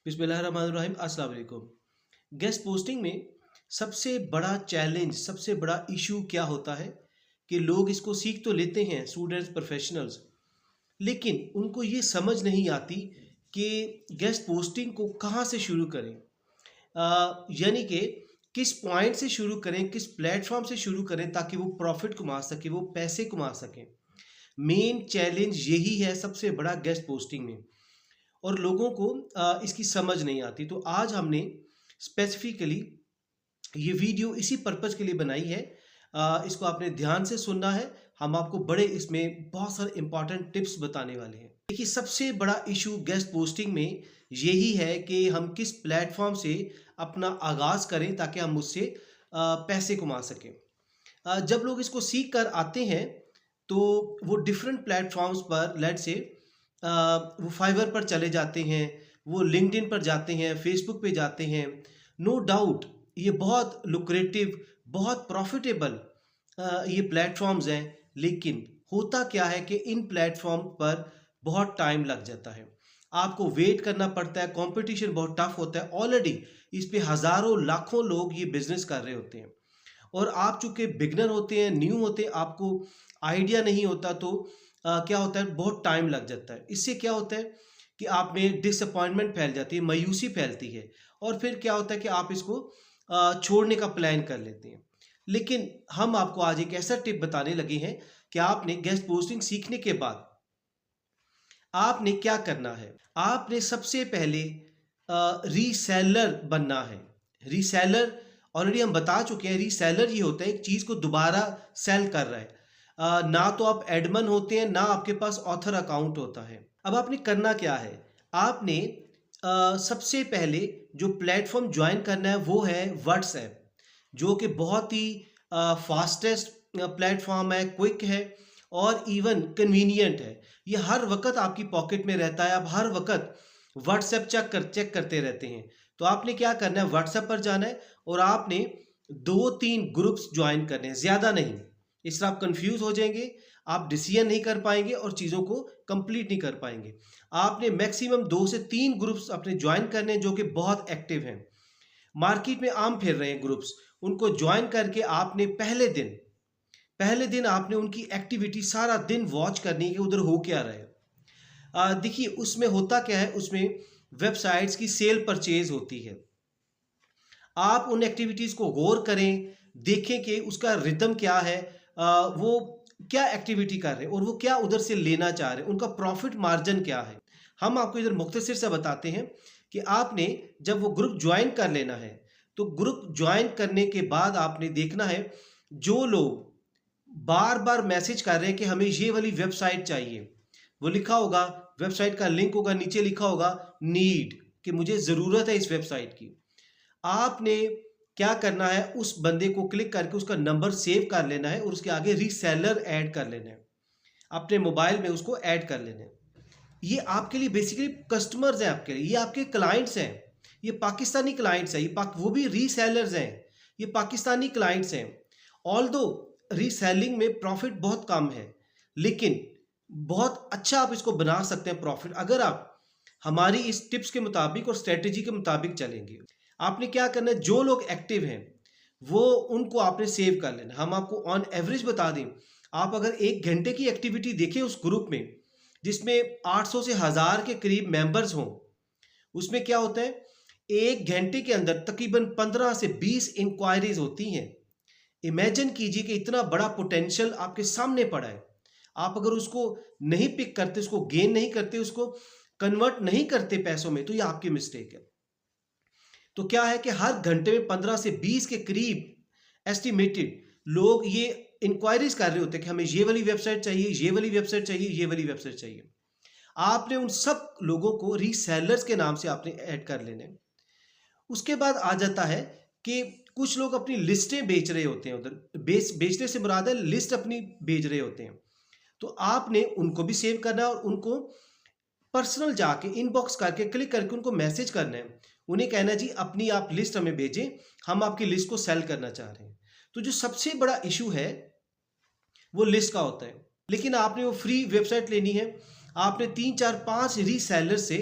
बिस्मिल्लाहिर्रहमानिर्रहीम। अस्सलाम वालेकुम। गेस्ट पोस्टिंग में सबसे बड़ा चैलेंज, सबसे बड़ा इशू क्या होता है कि लोग इसको सीख तो लेते हैं, स्टूडेंट्स, प्रोफेशनल्स, लेकिन उनको ये समझ नहीं आती कि गेस्ट पोस्टिंग को कहाँ से शुरू करें। यानी कि किस पॉइंट से शुरू करें, किस प्लेटफॉर्म से शुरू करें ताकि वो प्रॉफिट कमा सके, वो पैसे कमा सकें। मेन चैलेंज यही है सबसे बड़ा गेस्ट पोस्टिंग में, और लोगों को इसकी समझ नहीं आती। तो आज हमने स्पेसिफिकली ये वीडियो इसी पर्पज़ के लिए बनाई है। इसको आपने ध्यान से सुनना है। हम आपको बड़े इसमें बहुत सारे इंपॉर्टेंट टिप्स बताने वाले हैं। देखिए, सबसे बड़ा इशू गेस्ट पोस्टिंग में यही है कि हम किस प्लेटफॉर्म से अपना आगाज़ करें ताकि हम उससे पैसे कमा सकें। जब लोग इसको सीख कर आते हैं तो वो डिफरेंट प्लेटफॉर्म्स पर, लेट से वो फाइवर पर चले जाते हैं, वो लिंक्डइन पर जाते हैं, फेसबुक पे जाते हैं। नो डाउट ये बहुत लुक्रेटिव, बहुत प्रॉफिटेबल ये प्लेटफॉर्म्स हैं, लेकिन होता क्या है कि इन प्लेटफॉर्म पर बहुत टाइम लग जाता है। आपको वेट करना पड़ता है, कंपटीशन बहुत टफ होता है। ऑलरेडी इस पे हज़ारों लाखों लोग ये बिजनेस कर रहे होते हैं, और आप चूंकि बिगनर होते हैं, न्यू होते हैं, आपको आइडिया नहीं होता, तो क्या होता है, बहुत टाइम लग जाता है। इससे क्या होता है कि आप में डिसअपॉइंटमेंट फैल जाती है, मायूसी फैलती है, और फिर क्या होता है कि आप इसको छोड़ने का प्लान कर लेते हैं। लेकिन हम आपको आज एक ऐसा टिप बताने लगे हैं कि आपने गेस्ट पोस्टिंग सीखने के बाद आपने क्या करना है। आपने सबसे पहले रीसेलर बनना है। रीसेलर ऑलरेडी हम बता चुके हैं। रीसेलर ये होता है एक चीज़ को दोबारा सेल कर रहा है। ना तो आप एडमन होते हैं, ना आपके पास ऑथर अकाउंट होता है। अब आपने करना क्या है, आपने सबसे पहले जो प्लेटफॉर्म ज्वाइन करना है वो है व्हाट्सएप, जो कि बहुत ही फास्टेस्ट प्लेटफॉर्म है, क्विक है और इवन कन्वीनियंट है। ये हर वक्त आपकी पॉकेट में रहता है, आप हर वक्त व्हाट्सएप चेक करते रहते हैं। तो आपने क्या करना है, व्हाट्सएप पर जाना है और आपने 2-3 ग्रुप्स ज्वाइन करने हैं, ज़्यादा नहीं। इस तरह आप कंफ्यूज हो जाएंगे, आप डिसीजन नहीं कर पाएंगे और चीज़ों को कंप्लीट नहीं कर पाएंगे। आपने मैक्सिमम 2 से 3 ग्रुप्स अपने ज्वाइन करने हैं जो कि बहुत एक्टिव हैं, मार्केट में आम फिर रहे हैं ग्रुप्स। उनको ज्वाइन करके आपने पहले दिन आपने उनकी एक्टिविटी सारा दिन वॉच करनी है कि उधर हो क्या रहा है। देखिए, उसमें होता क्या है, उसमें वेबसाइट्स की सेल परचेज होती है। आप उन एक्टिविटीज़ को गौर करें, देखें कि उसका रिदम क्या है, वो क्या एक्टिविटी कर रहे हैं और वो क्या उधर से लेना चाह रहे हैं, उनका प्रॉफिट मार्जिन क्या है। हम आपको इधर मुख्तसर से बताते हैं कि आपने जब वो ग्रुप ज्वाइन कर लेना है, तो ग्रुप ज्वाइन करने के बाद आपने देखना है जो लोग बार बार मैसेज कर रहे हैं कि हमें ये वाली वेबसाइट चाहिए, वो लिखा होगा, वेबसाइट का लिंक होगा, नीचे लिखा होगा नीड, कि मुझे ज़रूरत है इस वेबसाइट की। आपने क्या करना है, उस बंदे को क्लिक करके उसका नंबर सेव कर लेना है और उसके आगे रीसेलर ऐड कर लेना है, अपने मोबाइल में उसको ऐड कर लेना है। ये आपके लिए बेसिकली कस्टमर्स हैं, आपके लिए ये आपके क्लाइंट्स हैं। ये पाकिस्तानी क्लाइंट्स हैं, वो भी रीसेलर्स हैं, ये पाकिस्तानी क्लाइंट्स हैं। ऑल दो रीसेलिंग में प्रॉफिट बहुत कम है, लेकिन बहुत अच्छा आप इसको बना सकते हैं प्रॉफिट, अगर आप हमारी इस टिप्स के मुताबिक और स्ट्रेटेजी के मुताबिक चलेंगे। आपने क्या करना है, जो लोग एक्टिव हैं वो उनको आपने सेव कर लेना। हम आपको ऑन एवरेज बता दें, आप अगर 1 घंटे की एक्टिविटी देखें उस ग्रुप में जिसमें 800 से 1000 के करीब मेंबर्स हों, उसमें क्या होता है, 1 घंटे के अंदर तकरीबन 15 से 20 इंक्वायरीज होती हैं। इमेजिन कीजिए कि इतना बड़ा पोटेंशियल आपके सामने पड़ा है। आप अगर उसको नहीं पिक करते, उसको गेन नहीं करते, उसको कन्वर्ट नहीं करते पैसों में, तो ये आपकी मिस्टेक है। तो क्या है कि हर घंटे में 15 से 20 के करीब एस्टिमेटेड लोग ये इंक्वायरीज कर रहे होते हैं कि हमें ये वाली वेबसाइट चाहिए, ये वाली वेबसाइट चाहिए, ये वाली वेबसाइट चाहिए। आपने उन सब लोगों को रीसेलर्स के नाम से आपने ऐड कर लेने। उसके बाद आ जाता है कि कुछ लोग अपनी लिस्टें बेच रहे होते हैं, उधर बेचने से मुराद है लिस्ट अपनी बेच रहे होते हैं। तो आपने उनको भी सेव करना है और उनको पर्सनल जाके इनबॉक्स करके क्लिक करके उनको मैसेज करना है। उन्हें कहना है जी अपनी आप लिस्ट हमें भेजें, हम आपकी लिस्ट को सेल करना चाह रहे हैं। तो जो सबसे बड़ा इशू है वो लिस्ट का होता है, लेकिन आपने वो फ्री वेबसाइट लेनी है। आपने 3 4 5 रीसेलर से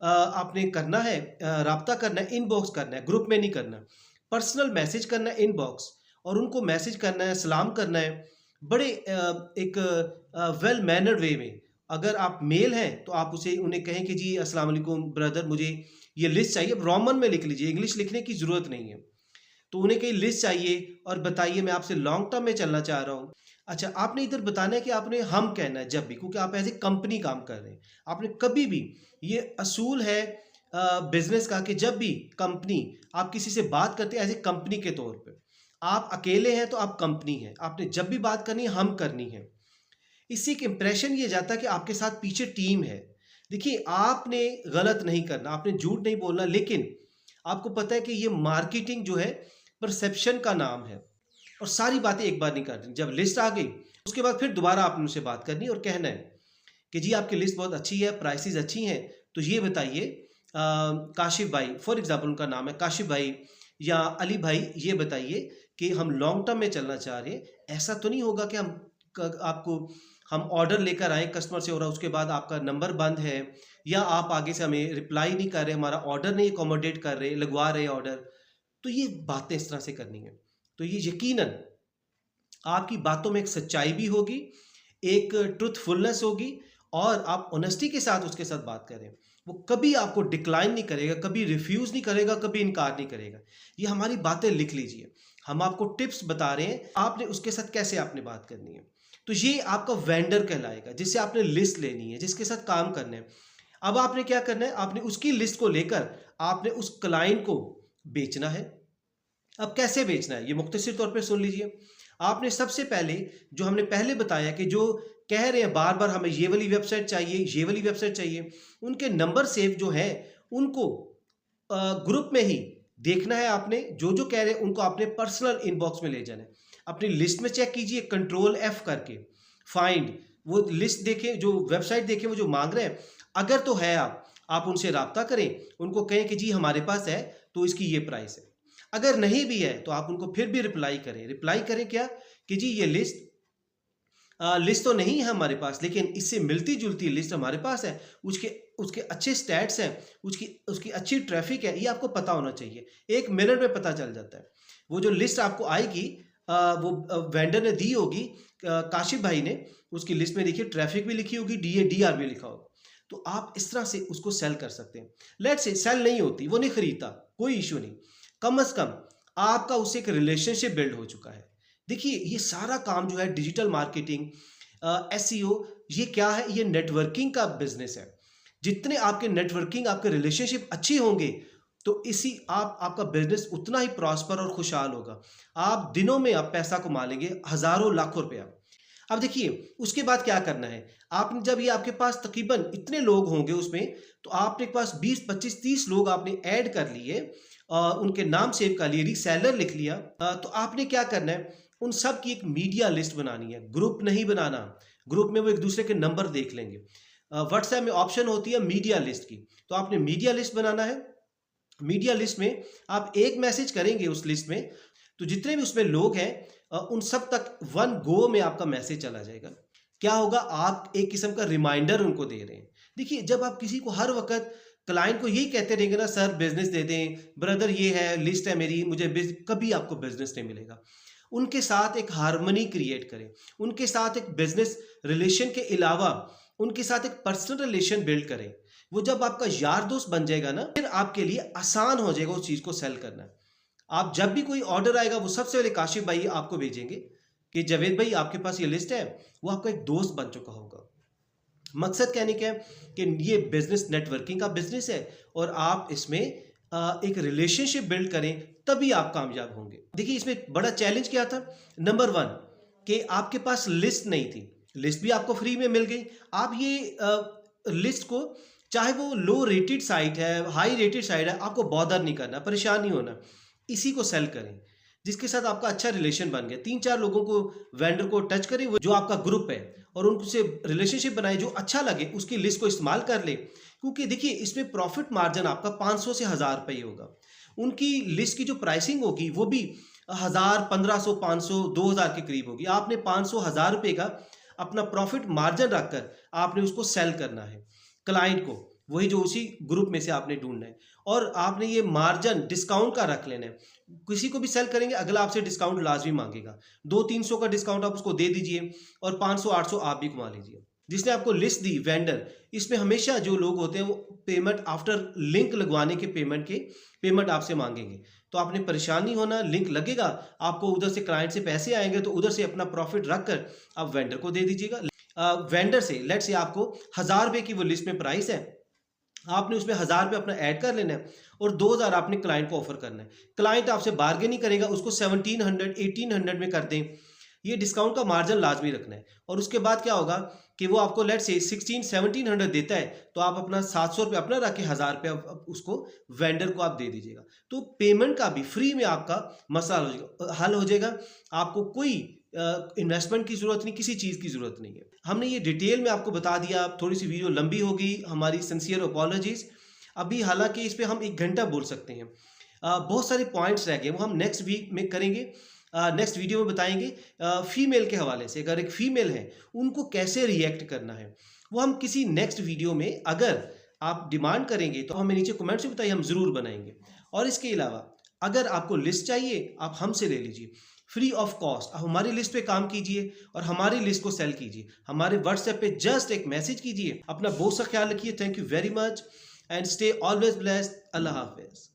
आपने करना है, राब्ता करना है, इनबॉक्स करना है, ग्रुप में नहीं करना। पर्सनल मैसेज करना है इनबॉक्स, और उनको मैसेज करना है, सलाम करना है, बड़े एक वेल मैनर्ड वे में। अगर आप मेल हैं तो आप उसे उन्हें कहें कि जी अस्सलाम वालेकुम ब्रदर, मुझे ये लिस्ट चाहिए। रोमन में लिख लीजिए, इंग्लिश लिखने की ज़रूरत नहीं है। तो उन्हें कहीं लिस्ट चाहिए और बताइए मैं आपसे लॉन्ग टर्म में चलना चाह रहा हूँ। अच्छा, आपने इधर बताना है कि आपने हम कहना है जब भी, क्योंकि आप एज ए कंपनी काम कर रहे हैं। आपने कभी भी, ये असूल है बिजनेस का, कि जब भी कंपनी आप किसी से बात करते हैं एज ए कंपनी के तौर पे, आप अकेले हैं तो आप कंपनी हैं, आपने जब भी बात करनी है हम करनी है। इससे एक इंप्रेशन ये जाता है कि आपके साथ पीछे टीम है। देखिए, आपने गलत नहीं करना, आपने झूठ नहीं बोलना, लेकिन आपको पता है कि ये मार्केटिंग जो है परसेप्शन का नाम है, और सारी बातें एक बार नहीं करनी। जब लिस्ट आ गई उसके बाद फिर दोबारा आपने उनसे बात करनी और कहना है कि जी आपकी लिस्ट बहुत अच्छी है, प्राइसेस अच्छी हैं, तो ये बताइए काशिफ भाई, फॉर एग्जांपल उनका नाम है काशिफ भाई या अली भाई, ये बताइए कि हम लॉन्ग टर्म में चलना चाह रहे हैं। ऐसा तो नहीं होगा कि आपको हम ऑर्डर लेकर आए कस्टमर से और उसके बाद आपका नंबर बंद है, या आप आगे से हमें रिप्लाई नहीं कर रहे, हमारा ऑर्डर नहीं अकोमोडेट कर रहे, लगवा रहे ऑर्डर। तो ये बातें इस तरह से करनी है। तो ये यकीनन आपकी बातों में एक सच्चाई भी होगी, एक ट्रुथफुलनेस होगी, और आप ऑनेस्टी के साथ उसके साथ बात करें। वो कभी आपको डिक्लाइन नहीं करेगा, कभी रिफ्यूज नहीं करेगा, कभी इनकार नहीं करेगा। ये हमारी बातें लिख लीजिए, हम आपको टिप्स बता रहे हैं, आपने उसके साथ कैसे आपने बात करनी है। तो ये आपका वेंडर कहलाएगा, जिससे आपने लिस्ट लेनी है, जिसके साथ काम करना है। अब आपने क्या करना है, आपने उसकी लिस्ट को लेकर आपने उस क्लाइंट को बेचना है। अब कैसे बेचना है ये मुख्तसर तौर पे सुन लीजिए। आपने सबसे पहले, जो हमने पहले बताया कि जो कह रहे हैं बार बार हमें ये वाली वेबसाइट चाहिए, ये वाली वेबसाइट चाहिए, उनके नंबर सेव जो है उनको ग्रुप में ही देखना है। आपने जो जो कह रहे हैं उनको आपने पर्सनल इनबॉक्स में ले जाना है। अपनी लिस्ट में चेक कीजिए, कंट्रोल F करके फाइंड, वो लिस्ट देखें, जो वेबसाइट देखें, वो जो मांग रहे हैं, अगर तो है आप उनसे राब्ता करें, उनको कहें कि जी हमारे पास है तो इसकी ये प्राइस है। अगर नहीं भी है तो आप उनको फिर भी रिप्लाई करें। रिप्लाई करें क्या, कि जी ये लिस्ट तो नहीं है हमारे पास, लेकिन इससे मिलती जुलती लिस्ट हमारे पास है, उसके उसके अच्छे स्टैट्स हैं, उसकी अच्छी ट्रैफिक है, ये आपको पता होना चाहिए। 1 मिनट में पता चल जाता है। वो जो लिस्ट आपको आएगी, वो वेंडर ने दी होगी, काशिफ भाई ने, उसकी लिस्ट में देखिए ट्रैफिक भी लिखी होगी, DADR भी लिखा होगा। तो आप इस तरह से उसको सेल कर सकते हैं। लेट्स से सेल नहीं होती, वो नहीं खरीदता, कोई इशू नहीं, कम से कम आपका उससे एक रिलेशनशिप बिल्ड हो चुका है। देखिए, ये सारा काम जो है डिजिटल मार्केटिंग, SEO, ये क्या है, ये नेटवर्किंग का बिजनेस है। जितने आपके नेटवर्किंग, आपके रिलेशनशिप अच्छी होंगे, तो इसी आपका बिजनेस उतना ही प्रॉस्पर और खुशहाल होगा। आप दिनों में आप पैसा कमा लेंगे, हजारों लाखों रुपया। अब देखिए, उसके बाद क्या करना है, आपने जब ये आपके पास तकरीबन इतने लोग होंगे उसमें, तो आपके पास 20, 25, 30 लोग आपने ऐड कर लिए, उनके नाम सेव कर लिए, रीसेलर लिख लिया। तो आपने क्या करना है, उन सब की एक मीडिया लिस्ट बनानी है। ग्रुप नहीं बनाना, ग्रुप में वो एक दूसरे के नंबर देख लेंगे। व्हाट्सएप में ऑप्शन होती है मीडिया लिस्ट की, तो आपने मीडिया लिस्ट बनाना है। मीडिया लिस्ट में आप एक मैसेज करेंगे उस लिस्ट में, तो जितने भी उसमें लोग हैं उन सब तक वन गो में आपका मैसेज चला जाएगा। क्या होगा, आप एक किस्म का रिमाइंडर उनको दे रहे हैं। देखिए, जब आप किसी को हर वक्त क्लाइंट को यही कहते रहेंगे ना, सर बिजनेस दे दें, ब्रदर ये है लिस्ट है मेरी, मुझे कभी आपको बिजनेस नहीं मिलेगा। उनके साथ एक हार्मनी क्रिएट करें, उनके साथ एक बिजनेस रिलेशन के अलावा उनके साथ एक पर्सनल रिलेशन बिल्ड करें। वो जब आपका यार दोस्त बन जाएगा ना, फिर आपके लिए आसान हो जाएगा उस चीज़ को सेल करना। आप जब भी कोई ऑर्डर आएगा, वो सबसे पहले काशिफ भाई आपको भेजेंगे कि जावेद भाई आपके पास ये लिस्ट है, वो आपका एक दोस्त बन चुका होगा। मकसद कहने का है कि ये बिजनेस नेटवर्किंग का बिजनेस है, और आप इसमें एक रिलेशनशिप बिल्ड करें, तभी आप कामयाब होंगे। देखिए, इसमें बड़ा चैलेंज क्या था, नंबर 1 कि आपके पास लिस्ट नहीं थी। लिस्ट भी आपको फ्री में मिल गई। आप ये लिस्ट को, चाहे वो लो रेटेड साइट है, हाई रेटेड साइट है, आपको बॉदर नहीं करना, परेशान नहीं होना, इसी को सेल करें जिसके साथ आपका अच्छा रिलेशन बन गया। 3-4 लोगों को, वेंडर को टच करें, वो जो आपका ग्रुप है, और उनसे रिलेशनशिप बनाए, जो अच्छा लगे उसकी लिस्ट को इस्तेमाल कर ले। क्योंकि देखिए, इसमें प्रॉफिट मार्जिन आपका 500 से 1000 रुपये होगा। उनकी लिस्ट की जो प्राइसिंग होगी वो भी 1000, 1500, 500, 2000 के करीब होगी। आपने 500, 1000 रुपये का अपना प्रॉफिट मार्जिन रखकर आपने उसको सेल करना है क्लाइंट को। वही जो उसी ग्रुप में से आपने ढूंढना है। और आपने ये मार्जिन डिस्काउंट का रख लेना है। किसी को भी सेल करेंगे, अगला आपसे डिस्काउंट लाजमी मांगेगा। 200-300 का डिस्काउंट आप उसको दे दीजिए और 500-800 आप भी कमा लीजिए। जिसने आपको लिस्ट दी वेंडर, इसमें हमेशा जो लोग होते हैं वो पेमेंट आफ्टर लिंक लगवाने के पेमेंट आपसे मांगेंगे। तो आपने परेशान नहीं होना, लिंक लगेगा, आपको उधर से क्लाइंट से पैसे आएंगे तो उधर से अपना प्रॉफिट रख कर आप वेंडर को दे दीजिएगा। वेंडर से लेट्स से आपको 1000 रुपये की वो लिस्ट में प्राइस है, आपने उसमें 1000 रुपये अपना ऐड कर लेना है और 2000 आपने क्लाइंट को ऑफर करना है। क्लाइंट आपसे बार्गेन नहीं करेगा, उसको 1700-1800 में कर दें, ये डिस्काउंट का मार्जिन लाजमी रखना है। और उसके बाद क्या होगा कि वो आपको लेट से 16-1700 देता है तो आप अपना 700 रुपये अपना रख के 1000 रुपये उसको वेंडर को आप दे दीजिएगा। तो पेमेंट का भी फ्री में आपका मसला हल हो जाएगा। आपको कोई इन्वेस्टमेंट की ज़रूरत नहीं, किसी चीज़ की ज़रूरत नहीं है। हमने ये डिटेल में आपको बता दिया। थोड़ी सी वीडियो लंबी होगी, हमारी सिंसियर अपॉलॉजीज़। अभी हालांकि इस पर हम 1 घंटा बोल सकते हैं, बहुत सारे पॉइंट्स रह गए, वो हम नेक्स्ट वीक में करेंगे, नेक्स्ट वीडियो में बताएंगे। फीमेल के हवाले से, अगर एक फीमेल है उनको कैसे रिएक्ट करना है वो हम किसी नेक्स्ट वीडियो में, अगर आप डिमांड करेंगे तो हमें नीचे कमेंट्स में बताइए, हम ज़रूर बनाएंगे। और इसके अलावा अगर आपको लिस्ट चाहिए आप हमसे ले लीजिए फ्री ऑफ कॉस्ट। आप हमारी लिस्ट पे काम कीजिए और हमारी लिस्ट को सेल कीजिए। हमारे व्हाट्सएप पे जस्ट एक मैसेज कीजिए। अपना बहुत सा ख्याल रखिए। Thank you very much and stay always blessed. Allah हाफिज़।